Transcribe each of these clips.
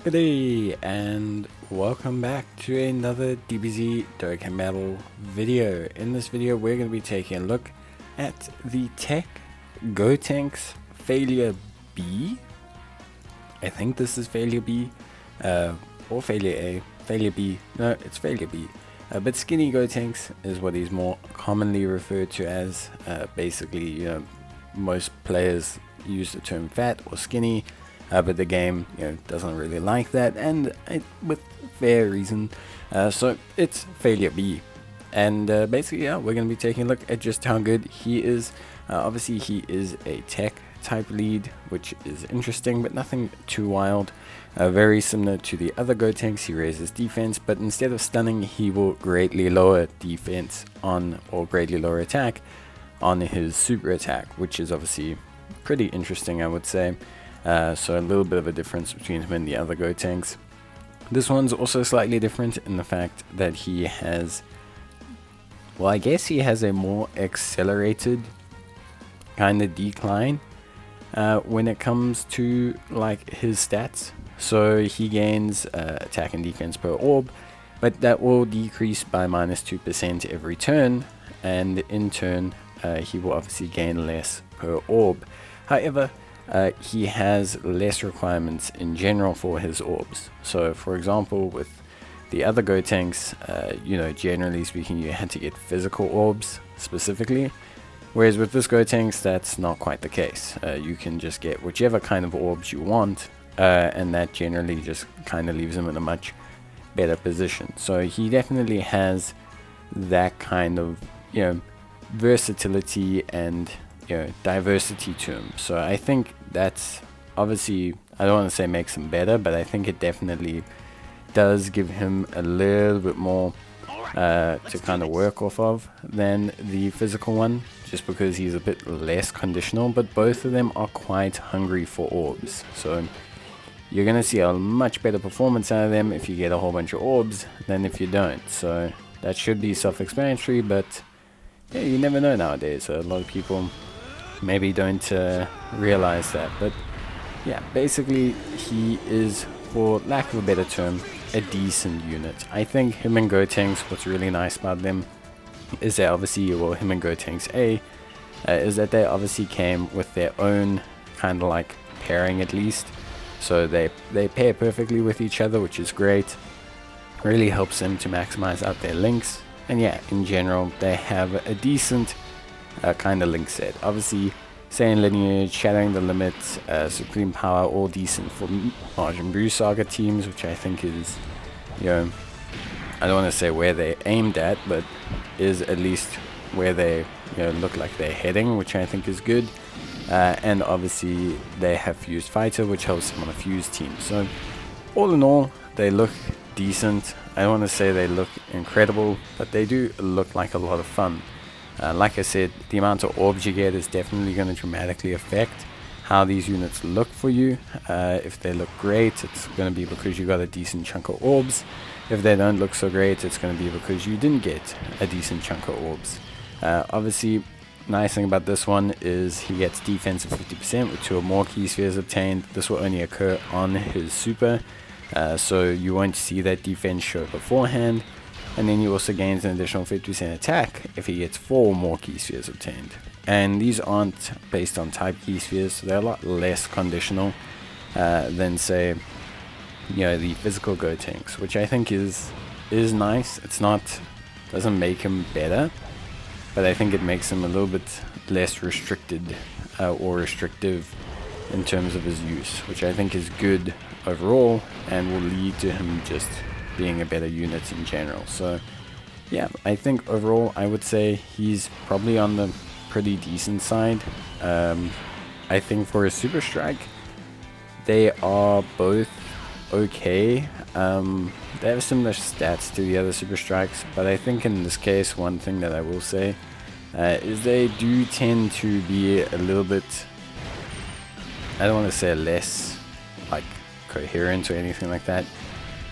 Good day, and welcome back to another DBZ Dokkan battle video. In this video, we're going to be taking a look at the TEQ Gotenks Failure B. I think this is Failure B, or Failure A. Failure B. No, it's Failure B. But Skinny Gotenks is what he's more commonly referred to as. Basically, most players use the term fat or skinny. But the game, doesn't really like that, and with fair reason. So it's Failure B, and basically, we're going to be taking a look at just how good he is. Obviously, he is a TEQ type lead, which is interesting, but nothing too wild. Very similar to the other Gotenks, he raises defense, but instead of stunning, he will greatly lower defense or greatly lower attack on his super attack, which is obviously pretty interesting, I would say. So a little bit of a difference between him and the other Gotenks. This one's also slightly different in the fact that he has, well, I guess he has a more accelerated kind of decline when it comes to like his stats. So he gains attack and defense per orb, but that will decrease by -2% every turn, and in turn he will obviously gain less per orb. However, he has less requirements in general for his orbs. So for example, with the other Gotenks, generally speaking, you had to get physical orbs specifically, whereas with this Gotenks, that's not quite the case. You can just get whichever kind of orbs you want, and that generally just kind of leaves him in a much better position. So he definitely has that kind of versatility and diversity to him. So I think that's obviously, I don't want to say makes him better, but I think it definitely does give him a little bit more to kind of work off of than the physical one, just because he's a bit less conditional, but both of them are quite hungry for orbs. So you're going to see a much better performance out of them if you get a whole bunch of orbs than if you don't. So that should be self-explanatory, but yeah, you never know nowadays. A lot of people maybe don't realize that, but yeah, basically he is, for lack of a better term, a decent unit. I think him and Gotenks, what's really nice about them is that obviously, well, him and Gotenks A is that they obviously came with their own kind of like pairing, at least. So they pair perfectly with each other, which is great. Really helps them to maximize out their links. And yeah, in general, they have a decent kind of link set. Obviously, Saiyan Lineage, Shattering the Limits, Supreme Power, all decent for Majin Buu Saga teams, which I think is, I don't want to say where they're aimed at, but is at least where they look like they're heading, which I think is good. And obviously, they have Fused Fighter, which helps them on a fused team. So all in all, they look decent. I don't want to say they look incredible, but they do look like a lot of fun. Like I said, the amount of orbs you get is definitely going to dramatically affect how these units look for you. If they look great, it's going to be because you got a decent chunk of orbs. If they don't look so great, it's going to be because you didn't get a decent chunk of orbs. Obviously, nice thing about this one is he gets defense of 50% with 2 or more key spheres obtained. This will only occur on his super, so you won't see that defense show beforehand. And then he also gains an additional 50% attack if he gets 4 or more key spheres obtained. And these aren't based on type key spheres, so they're a lot less conditional than, say, the physical Gotenks, which I think is nice. Doesn't make him better, but I think it makes him a little bit less restricted or restrictive in terms of his use, which I think is good overall and will lead to him just being a better unit in general. So yeah, I think overall I would say he's probably on the pretty decent side. I think for a super strike, they are both okay. They have similar stats to the other super strikes, but I think in this case, one thing that I will say is they do tend to be a little bit, I don't want to say less like coherent or anything like that,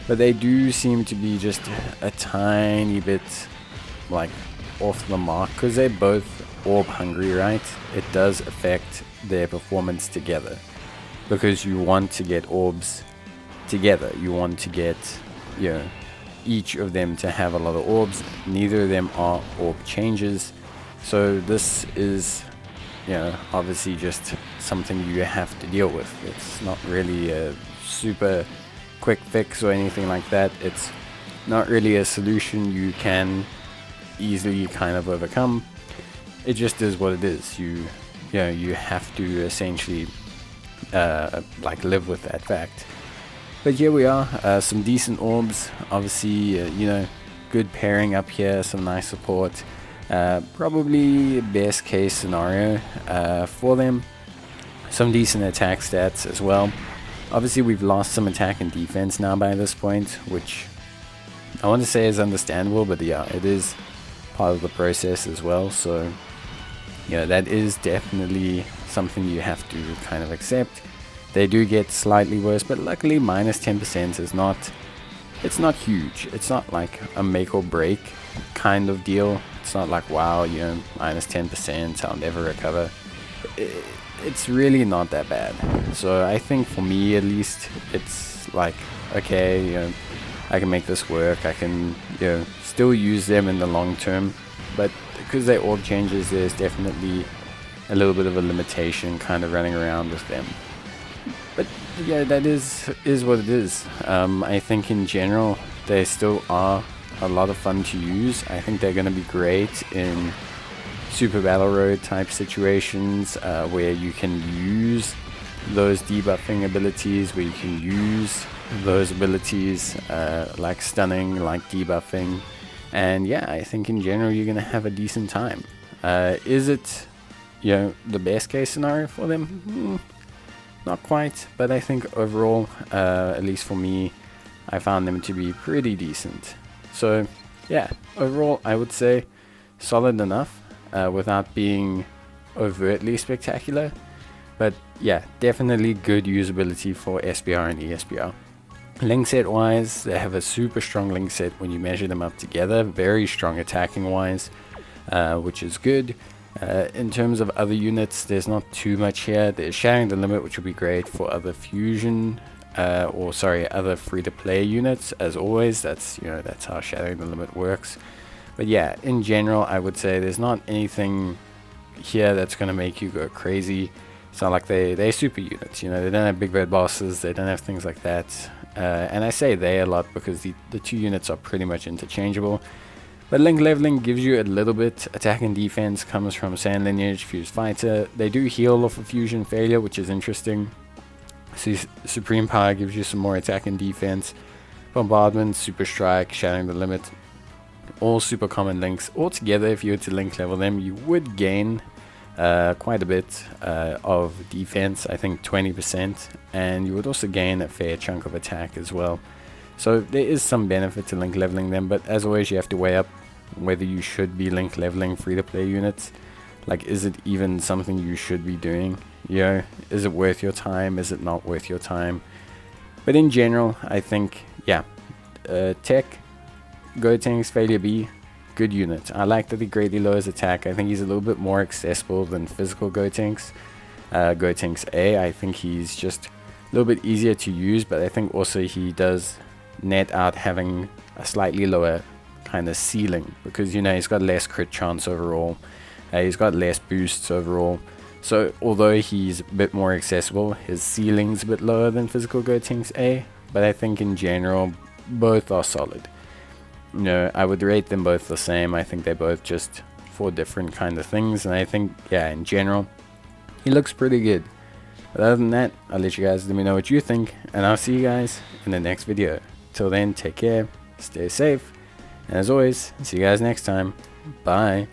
but they do seem to be just a tiny bit like off the mark, because they're both orb hungry, right? It does affect their performance together, because you want to get orbs together. You want to get, you know, each of them to have a lot of orbs. Neither of them are orb changes, so this is, you know, obviously just something you have to deal with. It's not really a super quick fix or anything like that. It's not really a solution you can easily kind of overcome. It just is what it is. You know, you have to essentially like live with that fact. But here we are, some decent orbs. Obviously, you know, good pairing up here, some nice support. Probably best case scenario for them. Some decent attack stats as well. Obviously, we've lost some attack and defense now by this point, which I want to say is understandable, but yeah, it is part of the process as well. So, yeah, that is definitely something you have to kind of accept. They do get slightly worse, but luckily minus 10% is not, it's not huge. It's not like a make or break kind of deal. It's not like, wow, you know, minus 10%, I'll never recover. It's really not that bad. So I think for me at least, it's like, okay, you know, I can make this work. I can, you know, still use them in the long term, but because they orb changes, there's definitely a little bit of a limitation kind of running around with them. But yeah, that is what it is. I think in general they still are a lot of fun to use. I think they're going to be great in Super Battle Road type situations, where you can use those debuffing abilities, where you can use those abilities like stunning, like debuffing, and yeah, I think in general you're going to have a decent time. Is it, you know, the best case scenario for them? Not quite, but I think overall, at least for me, I found them to be pretty decent. So yeah, overall I would say solid enough without being overtly spectacular. But yeah, definitely good usability for SBR and ESBR. Link set wise, they have a super strong link set when you measure them up together, very strong attacking wise, which is good. In terms of other units, there's not too much here. There's Shattering the Limit, which will be great for other fusion, other free-to-play units. As always, that's, you know, that's how Shattering the Limit works. But yeah, in general, I would say there's not anything here that's going to make you go crazy. It's not like they're super units, you know. They don't have big red bosses, they don't have things like that. And I say they a lot because the two units are pretty much interchangeable. But link leveling gives you a little bit. Attack and defense comes from Sand Lineage, Fused Fighter. They do heal off of Fusion Failure, which is interesting. Supreme Power gives you some more attack and defense. Bombardment, Super Strike, Shattering the Limit. All super common links. Altogether, if you were to link level them, you would gain quite a bit of defense, I think 20%. And you would also gain a fair chunk of attack as well. So there is some benefit to link leveling them, but as always you have to weigh up whether you should be link leveling free-to-play units. Like, is it even something you should be doing? You know, is it worth your time? Is it not worth your time? But in general, I think, yeah, TEQ Gotenks Failure B, good unit. I like that he greatly lowers attack. I think he's a little bit more accessible than physical Gotenks. Gotenks A, I think he's just a little bit easier to use, but I think also he does net out having a slightly lower kind of ceiling, because, you know, he's got less crit chance overall, he's got less boosts overall. So although he's a bit more accessible, his ceiling's a bit lower than physical Gotenks A, but I think in general both are solid. You know, I would rate them both the same. I think they're both just for different kind of things, and I think, yeah, in general he looks pretty good. But other than that, I'll let you guys let me know what you think, and I'll see you guys in the next video. Till then, take care, stay safe, and as always, see you guys next time. Bye.